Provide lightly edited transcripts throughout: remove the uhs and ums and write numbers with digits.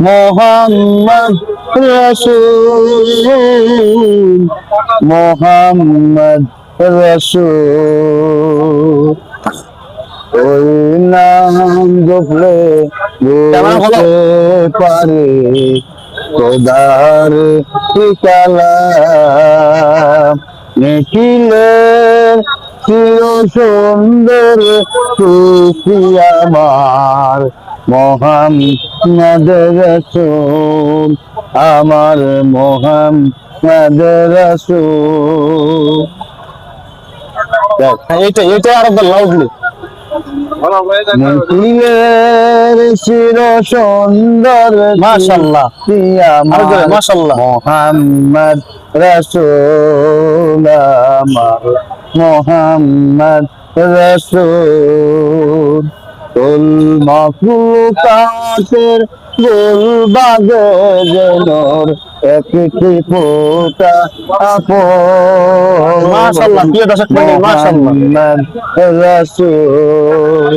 মোহাম্মদ রসুল, মোহাম্মদ রসুল। ওই নাম জপলে বুঝতে পারে খোদার কালাম। নিখিলের চির সুন্দর সুফি আমার মোহাম্মদ রসুল, আমার মোহাম্মদ রসুল। এটা আর লাউডলি নিখিলের চির সুন্দর মাশাআল্লাহ মাশাআল্লাহ মোহাম্মদ রসুল, আমার মোহাম্মদ রসুল। কুল মাখলুকাতের গুলবাগে নূর একটি ফোঁটা আপন। মাশাআল্লাহ প্রিয় দর্শক মণ্ডলী, মাশাআল্লাহ রাসূল।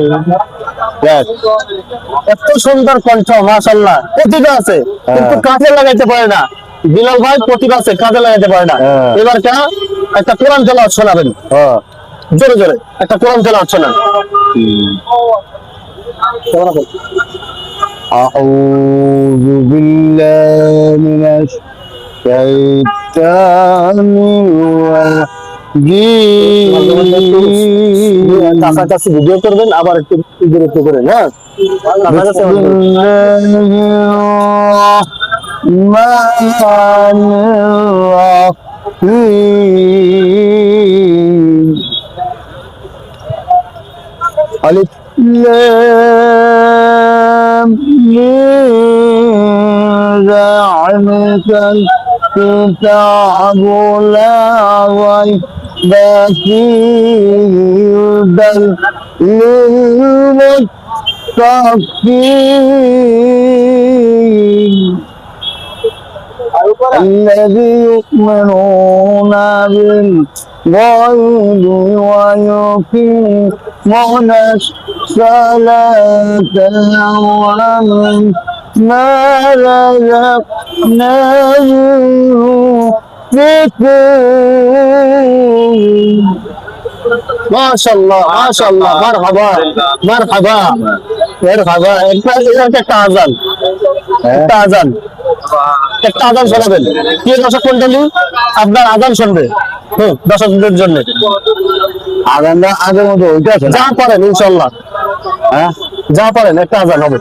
এত সুন্দর কণ্ঠ, মাশাআল্লাহ। প্রতিভা আছে কিন্তু কাজে লাগাইতে পারে না। বিলাল ভাই প্রতিভা আছে, কাজে লাগাইতে পারে না। এবার কেন একটা কোরআন তেলাওয়াত শোনাবেন, জোরে জোরে একটা কোরআন তেলাওয়াত শোনান। أعوذ بالله من الشيطان الرجيم। কাছাকাছি ভিডিও করবেন, আবার একটু দূরত্ব করেন। হ্যাঁ, আলিফ লাম মিম যালিকাল কিতাবু লা রাইবা ফীহি হুদাল লিল মুত্তাকিন الذي يؤمنون بالغيب ويقيمون الصلاة ومما رزقناهم ينفقون। মাশাআল্লাহ মাশাআল্লাহ, মারহাবা মারহাবা মারহাবা। একটা আজান, একটা আজান, একটা আজান শোনাবেন। কি দর্শক মণ্ডলী, আপনার আজান শুনবে দর্শকদের জন্য। আজানটা আগের মতো ওইটা যা পারেন ইনশাআল্লাহ, হ্যাঁ যা পারেন একটা আজান হবে।